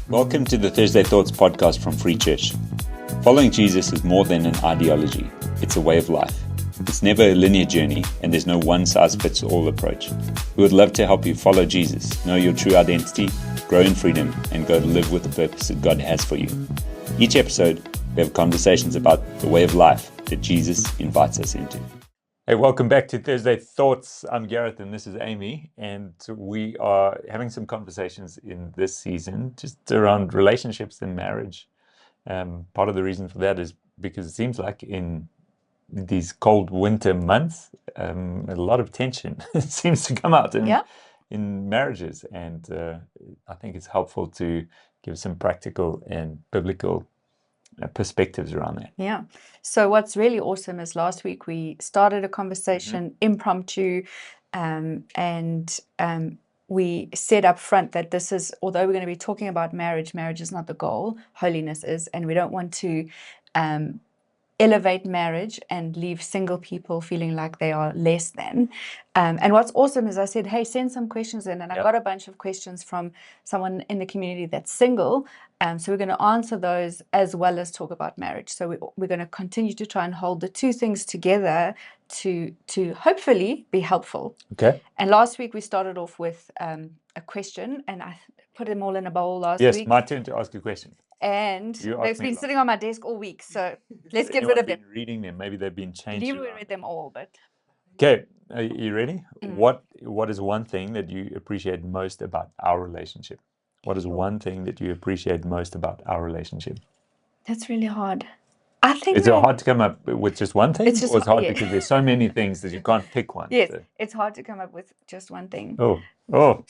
Welcome to the Thursday Thoughts podcast from Free Church. Following Jesus is more than an ideology, it's a way of life. It's never a linear journey, and there's no one-size-fits-all approach. We would love to help you follow Jesus, know your true identity, grow in freedom, and go live with the purpose that God has for you. Each episode, we have conversations about the way of life that Jesus invites us into. Hey, welcome back to Thursday Thoughts. I'm Gareth and this is Amy, and we are having some conversations in this season just around relationships and marriage. Part of the reason for that is because it seems like in these cold winter months, a lot of tension seems to come out in marriages, and I think it's helpful to give some practical and biblical perspectives around that. Yeah. So what's really awesome is last week we started a conversation impromptu, and we said up front that this is, although we're going to be talking about marriage, marriage is not the goal, holiness is, and we don't want to elevate marriage and leave single people feeling like they are less than. And what's awesome is I said, hey, send some questions in. And I got a bunch of questions from someone in the community that's single. So we're going to answer those as well as talk about marriage. So we're going to continue to try and hold the two things together to hopefully be helpful. Okay. And last week we started off with a question, and I put them all in a bowl last week. Yes, my turn to ask a question. And they've been sitting on my desk all week, so let's get rid of them. Reading them, maybe they've been changed. You read them all, but okay, are you ready? What is one thing that you appreciate most about our relationship? What is one thing that you appreciate most about our relationship? That's really hard. I think is it hard to come up with just one thing, or it's hard because there's so many things that you can't pick one? Yes, it's hard to come up with just one thing. Oh.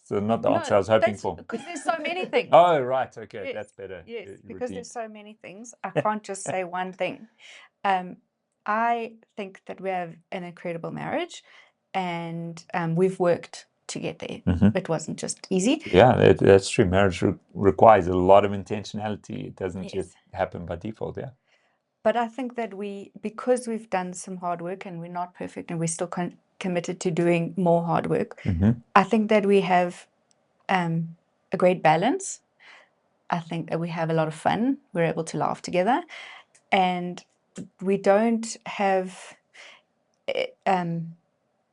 So not the answer I was hoping for. Because there's so many things. Oh, right. Okay, yes. That's better. Yes, because there's so many things. I can't just say one thing. I think that we have an incredible marriage, and we've worked to get there. It wasn't just easy. Yeah, that's true. Marriage requires a lot of intentionality. It doesn't just happen by default, But I think that because we've done some hard work and we're not perfect and we're still committed to doing more hard work, I think that we have a great balance. I think that we have a lot of fun. We're able to laugh together, and we don't have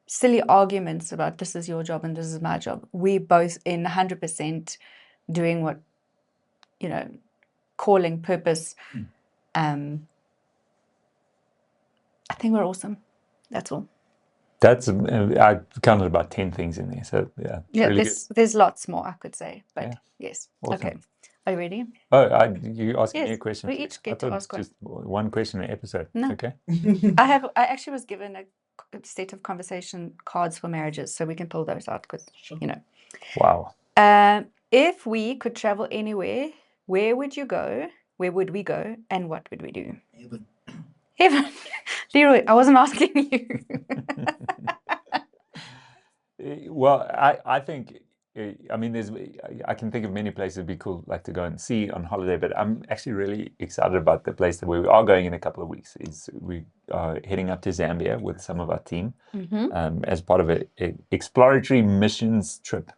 silly arguments about this is your job and this is my job. We're both in 100% doing what, calling, purpose. I think we're awesome. That's all. That's I counted about 10 things in there. So really there's lots more I could say, but yes. Awesome. Okay. Are you ready? Oh, you asking me a question? We each get to ask one. Just one question an episode. No. Okay. I actually was given a set of conversation cards for marriages, so we can pull those out because Wow. If we could travel anywhere, where would you go? Where would we go? And what would we do? Heaven. Leroy, I wasn't asking you. Well, I think, I can think of many places it'd be cool like to go and see on holiday, but I'm actually really excited about the place that we are going in a couple of weeks. We are heading up to Zambia with some of our team as part of an exploratory missions trip,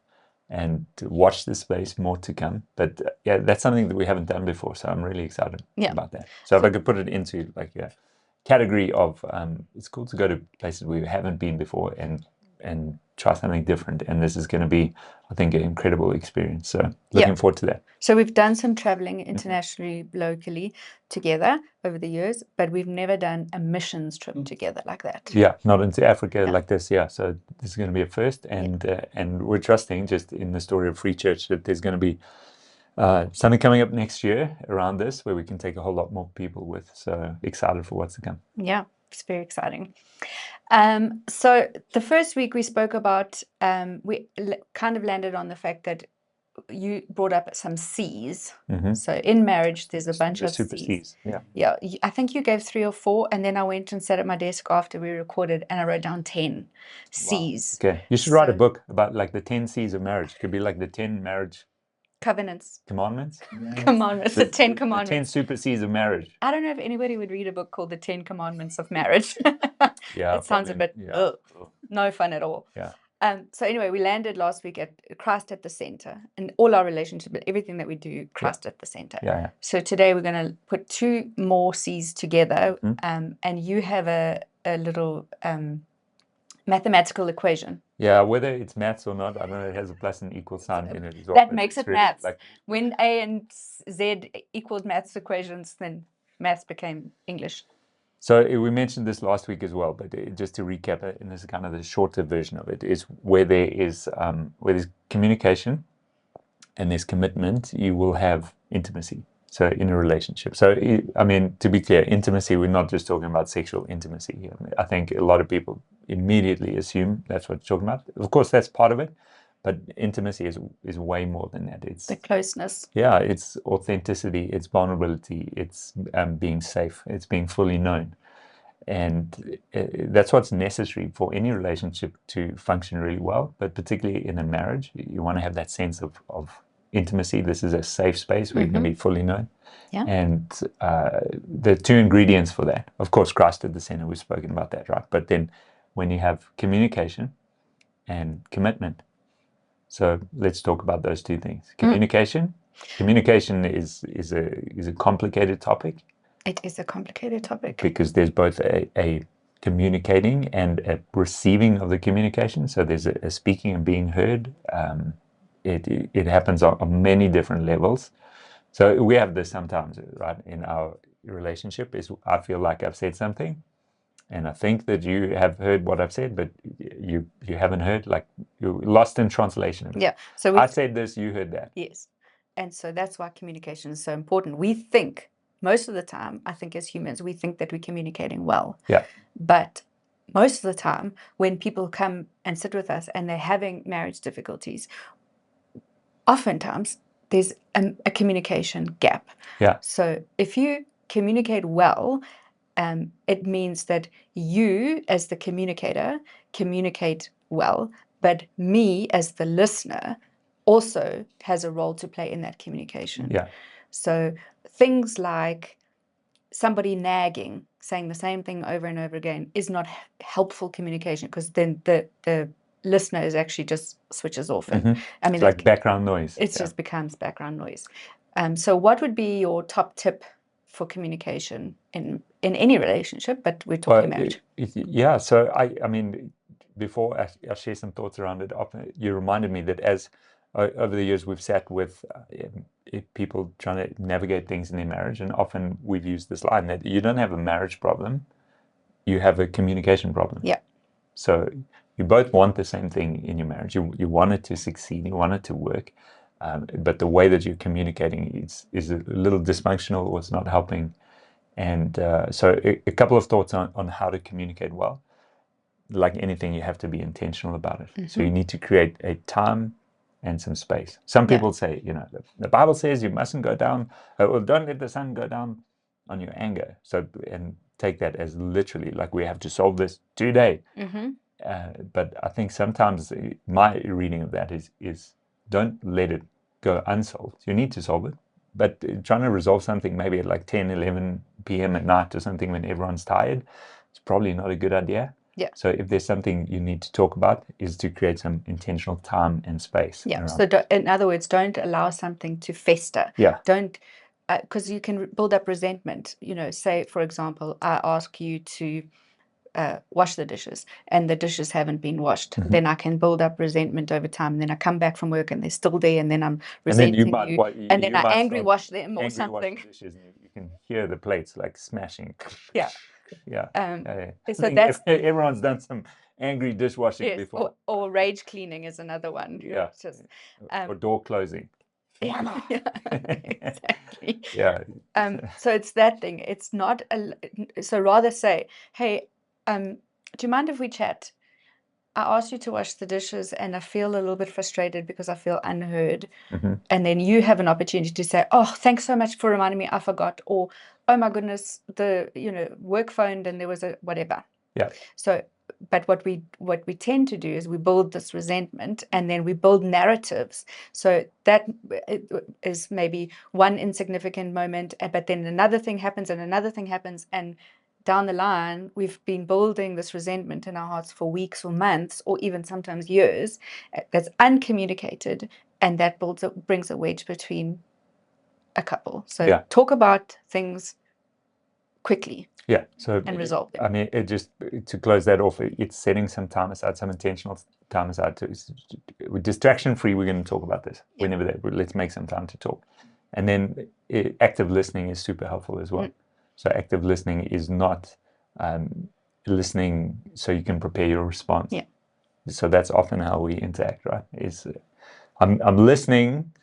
and to watch the space, more to come. But that's something that we haven't done before, so I'm really excited about that. So if I could put it into like a category of it's cool to go to places we haven't been before and try something different, and this is going to be, I think, an incredible experience. So looking forward to that. So we've done some traveling internationally, locally together over the years, but we've never done a missions trip together like that. Yeah, not into Africa like this. Yeah, so this is going to be a first, and we're trusting just in the story of Free Church that there's going to be something coming up next year around this where we can take a whole lot more people with. So excited for what's to come. Yeah, it's very exciting. So the first week we spoke about, we kind of landed on the fact that you brought up some C's. So in marriage, there's a bunch of super C's. Yeah. I think you gave 3 or 4, and then I went and sat at my desk after we recorded, and I wrote down 10 C's. Wow. Okay, you should write a book about like the 10 C's of marriage. It could be like the 10 marriage covenants. Commandments? Commandments, the 10 commandments. The 10 super C's of marriage. I don't know if anybody would read a book called The 10 Commandments of Marriage. Yeah. It sounds a bit, no fun at all. Yeah. So anyway, we landed last week at Christ at the center, and all our relationship, everything that we do, Christ at the center. Yeah. So today we're going to put two more C's together, Mhm. and you have a little mathematical equation. Yeah, whether it's maths or not, I don't know, it has a plus and equal sign in it as well. That but makes it's it really maths. like- When A and Z equaled maths equations, then maths became English. So we mentioned this last week as well, but just to recap it, and this is kind of the shorter version of it, is where there's communication and there's commitment, you will have intimacy. So in a relationship. So, I mean, to be clear, intimacy, we're not just talking about sexual intimacy here. I think a lot of people immediately assume that's what you're talking about. Of course, that's part of it, but intimacy is way more than that. It's the closeness. Yeah, it's authenticity, it's vulnerability, it's being safe, it's being fully known. And that's what's necessary for any relationship to function really well, but particularly in a marriage, you want to have that sense of intimacy. This is a safe space where you can be fully known. Yeah. And the two ingredients for that, of course, Christ at the center, we've spoken about that, right? But then when you have communication and commitment, so let's talk about those two things. Communication is a complicated topic. It is a complicated topic. Because there's both a communicating and a receiving of the communication. So there's a speaking and being heard. It happens on many different levels. So we have this sometimes, right, in our relationship, is I feel like I've said something, and I think that you have heard what I've said, but you haven't heard, like you're lost in translation. Yeah. So I said this, you heard that. Yes. And so that's why communication is so important. We think, most of the time, I think as humans, we think that we're communicating well. Yeah. But most of the time, when people come and sit with us and they're having marriage difficulties, oftentimes there's a communication gap. Yeah. So if you communicate well, it means that you, as the communicator, communicate well, but me, as the listener, also has a role to play in that communication. Yeah. So things like somebody nagging, saying the same thing over and over again, is not helpful communication, because then the listener is actually just switches off. And I mean, It's like background noise. It just becomes background noise. So what would be your top tip for communication in any relationship, but we're talking marriage? Yeah. So I mean, before I share some thoughts around it, you reminded me that as over the years we've sat with people trying to navigate things in their marriage, and often we've used this line that you don't have a marriage problem, you have a communication problem. Yeah. So you both want the same thing in your marriage. You want it to succeed, you want it to work, but the way that you're communicating is a little dysfunctional, or it's not helping. And so a couple of thoughts on how to communicate well. Like anything, you have to be intentional about it. So you need to create a time and some space. Some people say, the Bible says you mustn't go down, well, don't let the sun go down on your anger. So, and take that as literally, like we have to solve this today. But I think sometimes my reading of that is don't let it go unsolved. You need to solve it. But trying to resolve something maybe at like 10, 11 p.m. at night or something when everyone's tired, it's probably not a good idea. Yeah. So if there's something you need to talk about, is to create some intentional time and space. Yeah. So in other words, don't allow something to fester. Yeah. Don't, because you can build up resentment. Say, for example, I ask you to wash the dishes and the dishes haven't been washed, then I can build up resentment over time. And then I come back from work and they're still there, and then I'm resenting you. And then I angry wash them or something. Wash the dishes, and you can hear the plates like smashing. Yeah. Yeah. So that's everyone's done some angry dishwashing before. Or rage cleaning is another one. Yeah. Just, or door closing. Yeah, exactly. Yeah. So it's that thing. It's not so rather say, hey, do you mind if we chat? I asked you to wash the dishes and I feel a little bit frustrated because I feel unheard. And then you have an opportunity to say, oh, thanks so much for reminding me, I forgot. Or, oh my goodness, the work phoned and there was a whatever. Yeah. So, but what we tend to do is we build this resentment, and then we build narratives. So that is maybe one insignificant moment, but then another thing happens and another thing happens, and down the line, we've been building this resentment in our hearts for weeks or months, or even sometimes years, that's uncommunicated, and that brings a wedge between a couple. So Yeah. talk about things quickly Yeah. So and resolve them. I mean, it just to close that off, it's setting some time aside, some intentional time aside. Distraction free. We're going to talk about this whenever that. Let's make some time to talk, and then active listening is super helpful as well. So active listening is not listening so you can prepare your response. Yeah. So that's often how we interact, right? Is I'm listening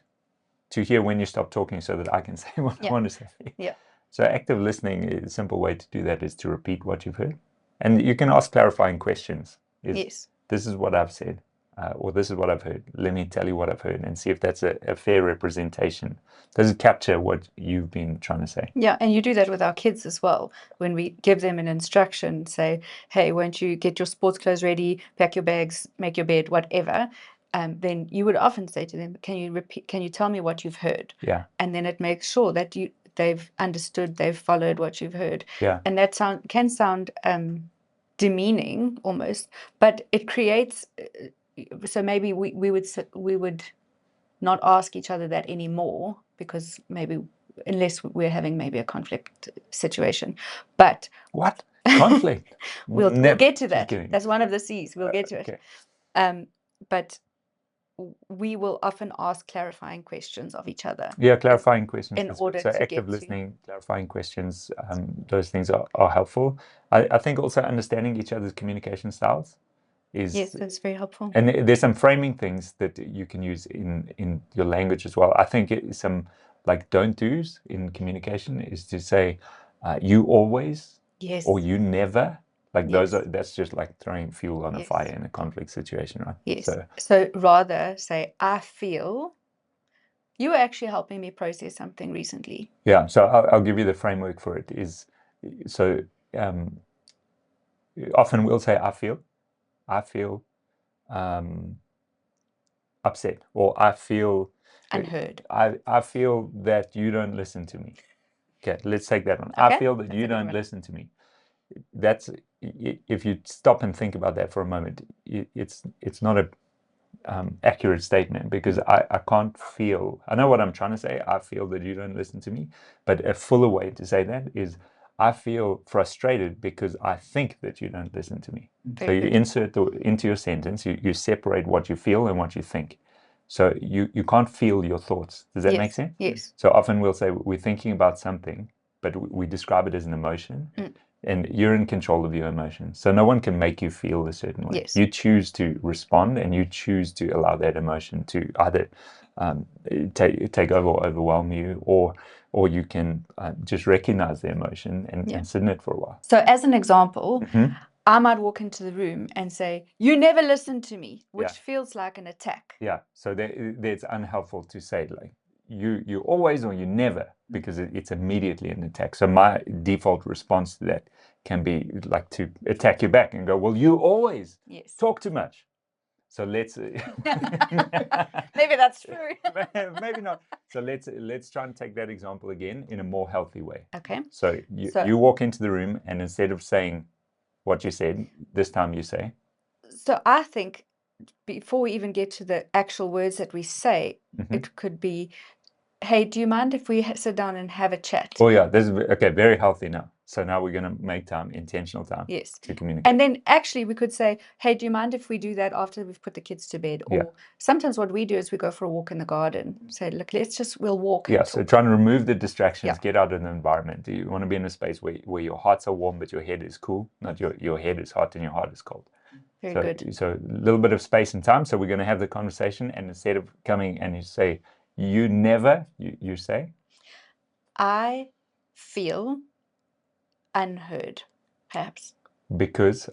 to hear when you stop talking so that I can say what I want to say. Yeah. So active listening, a simple way to do that is to repeat what you've heard. And you can ask clarifying questions. Yes. This is what I've said, or this is what I've heard. Let me tell you what I've heard and see if that's a fair representation. Does it capture what you've been trying to say? Yeah, and you do that with our kids as well. When we give them an instruction, say, hey, won't you get your sports clothes ready, pack your bags, make your bed, whatever, then you would often say to them, can you tell me what you've heard? Yeah. And then it makes sure that they've understood, they've followed what you've heard. Yeah. And that can sound demeaning almost, but it creates, so maybe we would not ask each other that anymore, because maybe unless we're having maybe a conflict situation. But what conflict? we'll get to that. kidding. That's one of the C's. We'll get to Okay. it. But we will often ask clarifying questions of each other. Yeah, clarifying questions. In order so to active get listening, clarifying questions, those things are helpful. I think also understanding each other's communication styles is... Yes, that's very helpful. And there's some framing things that you can use in your language as well. I think some like don't do's in communication is to say you always, Yes. or you never. Like Yes. that's just like throwing fuel on a Yes. fire in a conflict situation, right? Yes. So rather say, I feel you were actually helping me process something recently. Yeah. So I'll give you the framework for it. Often we'll say, I feel upset, or I feel unheard. I feel that you don't listen to me. Okay, let's take that one. Okay. I feel that you don't listen to me. That's, if you stop and think about that for a moment, it's not a accurate statement, because I can't feel, I know what I'm trying to say, I feel that you don't listen to me, but a fuller way to say that is, I feel frustrated because I think that you don't listen to me. So you insert into your sentence, you separate what you feel and what you think. So you can't feel your thoughts. Does that make sense? Yes. So often we'll say we're thinking about something, but we describe it as an emotion. And you're in control of your emotions. So no one can make you feel a certain way. Yes. You choose to respond, and you choose to allow that emotion to either take over or overwhelm you, or you can just recognize the emotion and sit in it for a while. So as an example, I might walk into the room and say, you never listen to me, which feels like an attack. Yeah. So it's unhelpful to say like, you always or you never, because it's immediately an attack. So my default response to that can be like to attack you back and go, well, you always talk too much. So let's maybe that's true. Maybe not. So let's try and take that example again in a more healthy way. Okay. So you walk into the room, and instead of saying what you said, this time you say. So I think before we even get to the actual words that we say, it could be, hey, do you mind if we sit down and have a chat? Oh yeah, this is okay. Very healthy now. So now we're going to make time, intentional time, to communicate. And then actually we could say, hey, do you mind if we do that after we've put the kids to bed? Or sometimes what we do is we go for a walk in the garden. Say, look, we'll walk. Yeah, so trying to remove the distractions, get out of the environment. You want to be in a space where your hearts are warm, but your head is cool. Not your head is hot and your heart is cold. Very good. So a little bit of space and time. So we're going to have the conversation, and instead of coming and you say, you never, you say, I feel unheard, perhaps. Because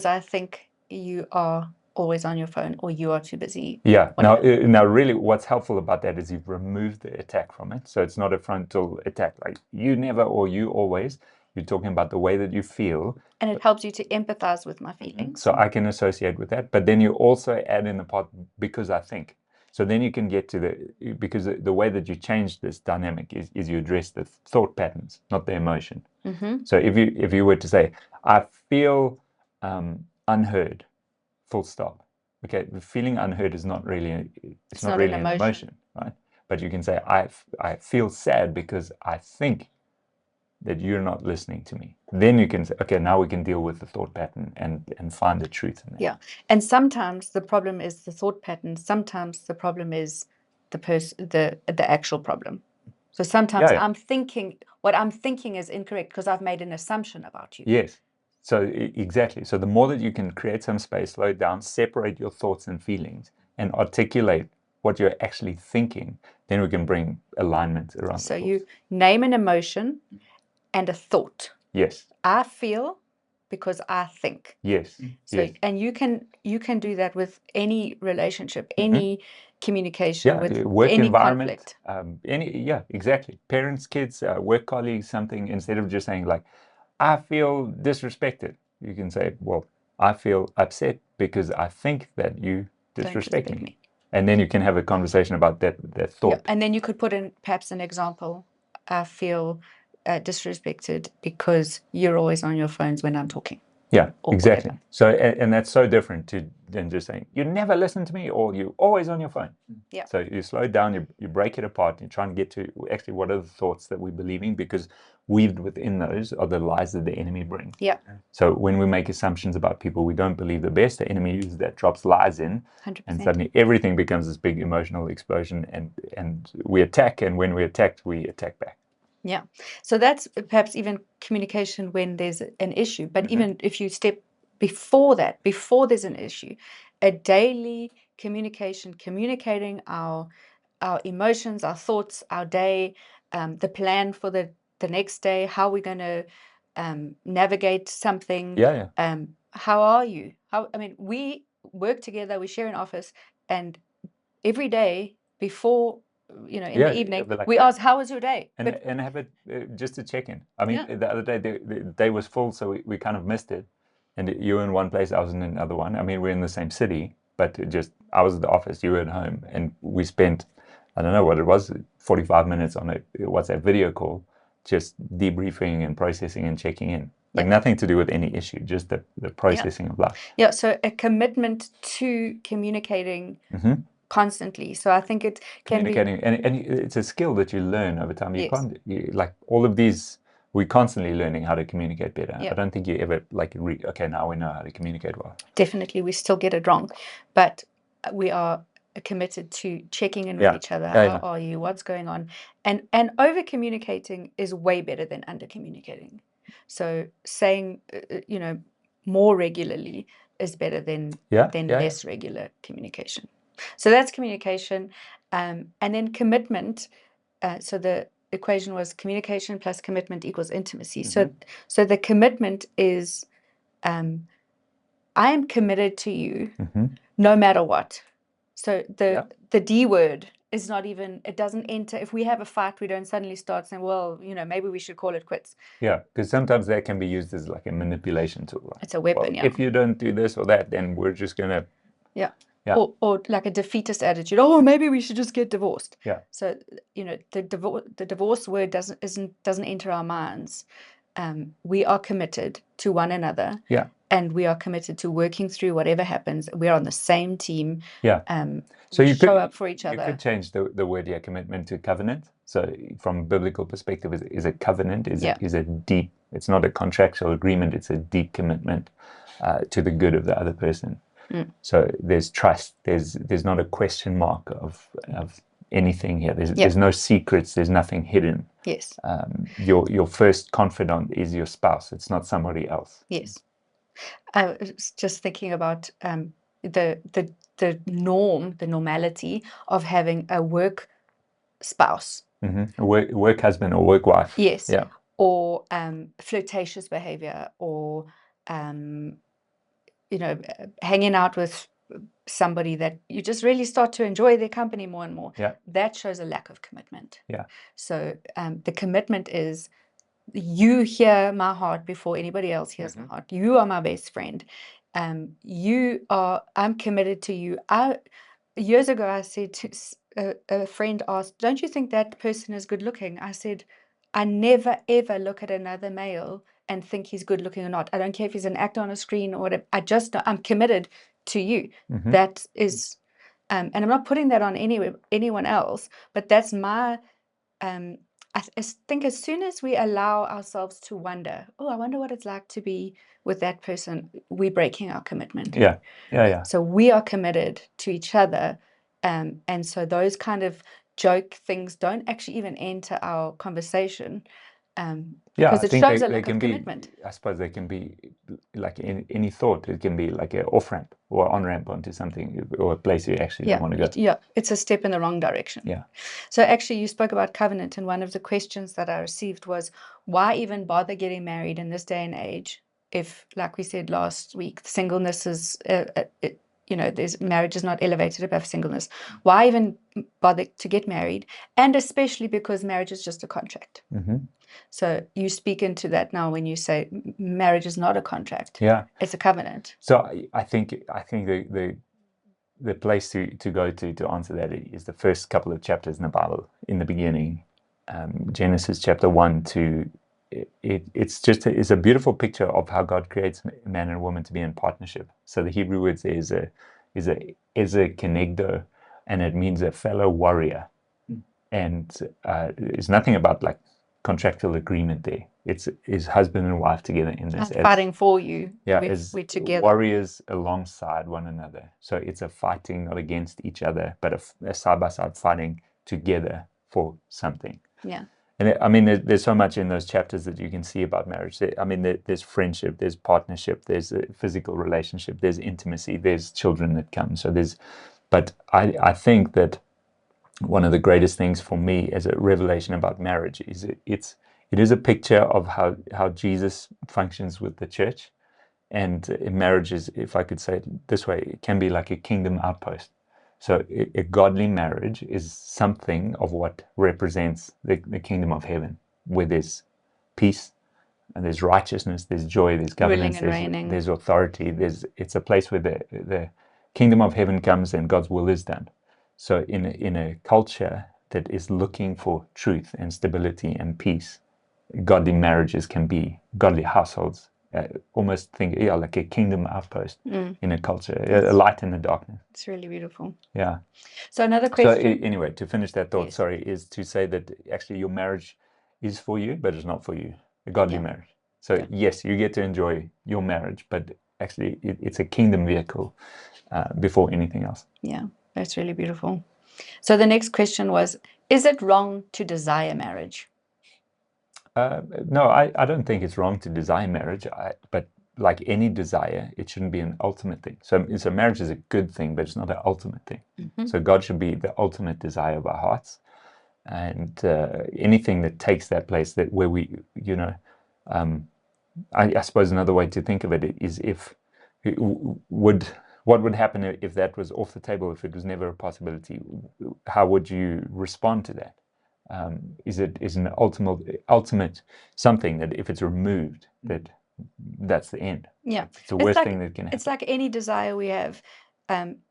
I think you are always on your phone, or you are too busy. Yeah. Now really what's helpful about that is you've removed the attack from it. So it's not a frontal attack like you never or you always. You're talking about the way that you feel. And it helps you to empathize with my feelings. So I can associate with that. But then you also add in the part, because I think. So then you can get to because the way that you change this dynamic is you address the thought patterns, not the emotion. So if you were to say, I feel unheard, full stop. Okay, the feeling unheard is not really, it's not really an emotion, right? But you can say, I feel sad because I think that you're not listening to me. Then you can say, okay, now we can deal with the thought pattern and find the truth in that. Yeah. And sometimes the problem is the thought pattern. Sometimes the problem is the actual problem. So sometimes Yeah, yeah. what I'm thinking is incorrect because I've made an assumption about you. Yes. So exactly. So the more that you can create some space, slow it down, separate your thoughts and feelings, and articulate what you're actually thinking, then we can bring alignment around. So you name an emotion and a thought. Yes. I feel because I think. Yes. So Yes. and you can do that with any relationship, any communication, Yeah, with work any environment, conflict. yeah, exactly. Parents, kids, work colleagues, something. Instead of just saying like, I feel disrespected, you can say, well, I feel upset because I think that you disrespect me. And then you can have a conversation about that thought. Yeah. And then you could put in perhaps an example. I feel disrespected because you're always on your phones when I'm talking. Yeah, or exactly. whatever. So, and that's so different than just saying, you never listen to me or you're always on your phone. Yeah. So you slow it down, you break it apart, you try and get to actually what are the thoughts that we're believing, because weaved within those are the lies that the enemy brings. Yeah. So when we make assumptions about people we don't believe the best, the enemy uses that, drops lies in, 100%. and suddenly everything becomes this big emotional explosion, and we attack, and when we're attacked, we attack back. Yeah. So that's perhaps even communication when there's an issue. But even if you step before that, before there's an issue, a daily communication, communicating our emotions, our thoughts, our day, the plan for the next day, how we're going to navigate something. Yeah. How are you? We work together, we share an office, and every day before, in the evening, like we ask, how was your day? And have it just to check in. I mean, the other day, the day was full, so we kind of missed it. And you were in one place, I was in another one. I mean, we're in the same city, but I was at the office, you were at home. And we spent, I don't know what it was, 45 minutes on a WhatsApp video call, just debriefing and processing and checking in. Like nothing to do with any issue, just the processing of life. Yeah, so a commitment to communicating constantly. So I think it can be communicating, and it's a skill that you learn over time. You can't, like all of these, we're constantly learning how to communicate better. I don't think you ever okay, now we know how to communicate well. Definitely, we still get it wrong, but we are committed to checking in with each other. How are you? What's going on? And over communicating is way better than under communicating. So saying more regularly is better than less regular communication. So that's communication, and then commitment. So the equation was communication plus commitment equals intimacy. So the commitment is, I am committed to you no matter what. So the D word is not even, it doesn't enter. If we have a fight, we don't suddenly start saying, well, maybe we should call it quits. Yeah, because sometimes that can be used as like a manipulation tool. Right? It's a weapon, If you don't do this or that, then we're just going to... Yeah. Or like a defeatist attitude. Oh, maybe we should just get divorced. Yeah. So, the divorce word doesn't enter our minds. We are committed to one another. Yeah. And we are committed to working through whatever happens. We're on the same team. Yeah. So you show up for each other. You could change the word commitment to covenant. So from a biblical perspective, is a covenant is a deep. It's not a contractual agreement. It's a deep commitment to the good of the other person. So there's trust. There's not a question mark of anything here. There's no secrets. There's nothing hidden. Yes. Your first confidant is your spouse. It's not somebody else. Yes. I was just thinking about the norm, the normality of having a work spouse. A work husband or work wife. Yes. Yeah. Or flirtatious behavior, or hanging out with somebody that you just really start to enjoy their company more and more. Yeah. That shows a lack of commitment. Yeah. So the commitment is, you hear my heart before anybody else hears my heart. You are my best friend. I'm committed to you. years ago, I said to a friend asked, "Don't you think that person is good looking?" I said, "I never ever look at another male and think he's good looking or not. I don't care if he's an actor on a screen or whatever. I'm committed to you. Mhm. That is, and I'm not putting that on anyone else, but that's my I think as soon as we allow ourselves to wonder, oh, I wonder what it's like to be with that person, we're breaking our commitment. Yeah, yeah. So we are committed to each other. And so those kind of joke things don't actually even enter our conversation Yeah, because I it think shows a they lack can of be, commitment. I suppose they can be like any thought. It can be like an off-ramp or on-ramp onto something or a place you actually don't want to go. Yeah, it's a step in the wrong direction. Yeah. So actually, you spoke about covenant, and one of the questions that I received was, why even bother getting married in this day and age if, like we said last week, singleness is, there's marriage is not elevated above singleness. Why even bother to get married? And especially because marriage is just a contract. Mm-hmm. So you speak into that now when you say marriage is not a contract. Yeah. It's a covenant. So I think the place to go to answer that is the first couple of chapters in the Bible. In the beginning, Genesis chapter 1 to it's a beautiful picture of how God creates man and woman to be in partnership. So the Hebrew word there is a kenegdo, and it means a fellow warrior. And there's nothing about like contractual agreement there. It's husband and wife together in this. I'm fighting for you. Yeah, we're together. Warriors alongside one another. So it's a fighting not against each other, but a side-by-side fighting together for something. Yeah. And I mean, there's so much in those chapters that you can see about marriage. I mean, there's friendship, there's partnership, there's a physical relationship, there's intimacy, there's children that come. So but I think that one of the greatest things for me as a revelation about marriage is it is a picture of how Jesus functions with the church. And marriage is, if I could say it this way, it can be like a kingdom outpost. So a godly marriage is something of what represents the kingdom of heaven, where there's peace and there's righteousness, there's joy, there's governance, there's authority. It's a place where the kingdom of heaven comes and God's will is done. So in a culture that is looking for truth and stability and peace, godly marriages can be godly households. Almost think, like a kingdom outpost in a culture, a light in the darkness. It's really beautiful. Yeah. So another question. So anyway, to finish that thought, Yes. sorry, is to say that actually your marriage is for you, but it's not for you. A godly marriage. So yes, you get to enjoy your marriage, but actually it's a kingdom vehicle before anything else. Yeah, that's really beautiful. So the next question was, is it wrong to desire marriage? No, I don't think it's wrong to desire marriage, but like any desire, it shouldn't be an ultimate thing. So marriage is a good thing, but it's not an ultimate thing. Mm-hmm. So God should be the ultimate desire of our hearts, and anything that takes that place, that where we, I suppose another way to think of it is what would happen if that was off the table, if it was never a possibility? How would you respond to that? Is an ultimate something that if it's removed, that's the end? Yeah, it's the worst thing that can happen. It's like any desire we have.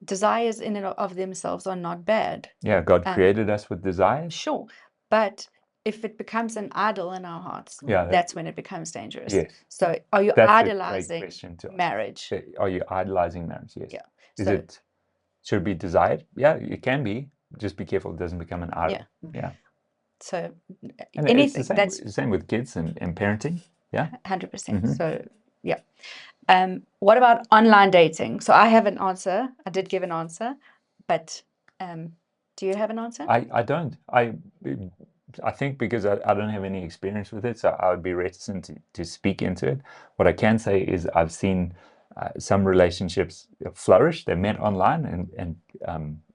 Desires in and of themselves are not bad. Yeah, God created us with desires. Sure, but if it becomes an idol in our hearts, that's when it becomes dangerous. Yes. So are you idolizing marriage? Are you idolizing marriage? Yes. Yeah. Should it be desired? Yeah, it can be. Just be careful it doesn't become an idol. Yeah. So and anything it's the same with kids and parenting. Yeah. 100%. Mm-hmm. So yeah. What about online dating? So I have an answer. I did give an answer, but do you have an answer? I don't. I think because I don't have any experience with it, so I would be reticent to speak into it. What I can say is I've seen some relationships flourish. They met online and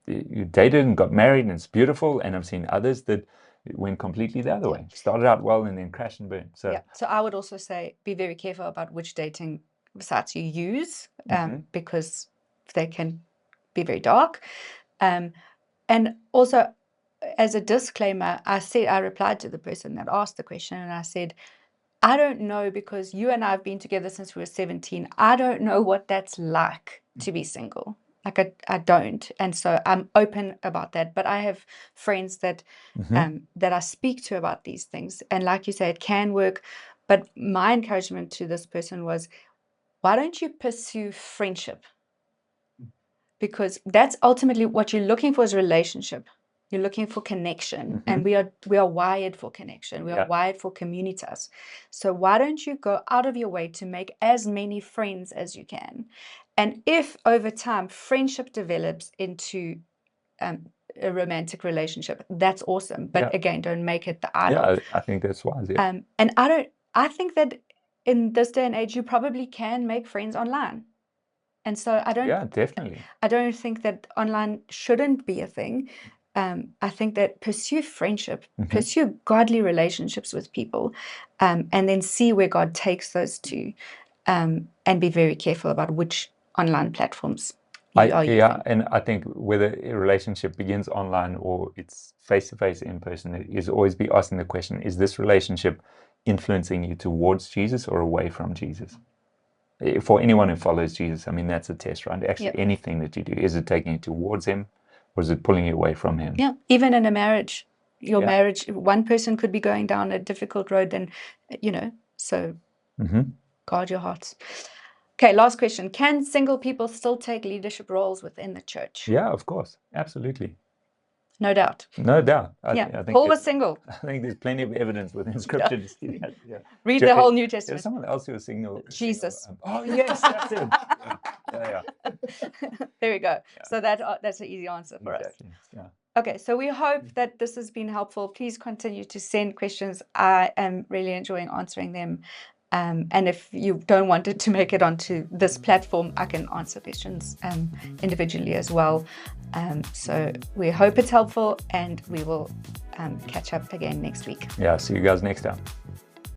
you dated and got married, and it's beautiful. And I've seen others that went completely the other way. Started out well and then crashed and burned. So So I would also say be very careful about which dating sites you use, because they can be very dark. And also, as a disclaimer, I replied to the person that asked the question, and I said, I don't know, because you and I have been together since we were 17. I don't know what that's like to be single. Like I don't, and so I'm open about that. But I have friends that that I speak to about these things, and like you say, it can work. But my encouragement to this person was, why don't you pursue friendship? Because that's ultimately what you're looking for, is relationship. You're looking for connection, and we are wired for connection. We are wired for communitas. So why don't you go out of your way to make as many friends as you can? And if over time friendship develops into a romantic relationship, that's awesome. But again, don't make it the idol. Yeah, I think that's wise. Yeah. And I think that in this day and age, you probably can make friends online. And so Yeah, definitely. I don't think that online shouldn't be a thing. I think that pursue friendship, pursue godly relationships with people, and then see where God takes those to, and be very careful about which online platforms you are using. And I think whether a relationship begins online or it's face-to-face in person, is always be asking the question, is this relationship influencing you towards Jesus or away from Jesus? For anyone who follows Jesus, I mean, that's a test, right? Actually, anything that you do, is it taking you towards him or is it pulling you away from him? Yeah, even in a marriage, your marriage, one person could be going down a difficult road, then, so guard your hearts. Okay, last question. Can single people still take leadership roles within the church? Yeah, of course. Absolutely. No doubt. No doubt. I think Paul was single. I think there's plenty of evidence within Scripture to see that. Yeah. Read the whole New There's Testament. someone else who was single. Jesus. Oh, yes, that's it. Yeah. There we go. So that's an easy answer for us. Yeah. Okay, so we hope that this has been helpful. Please continue to send questions. I am really enjoying answering them. And if you don't want it to make it onto this platform, I can answer questions individually as well. So we hope it's helpful, and we will catch up again next week. Yeah, see you guys next time.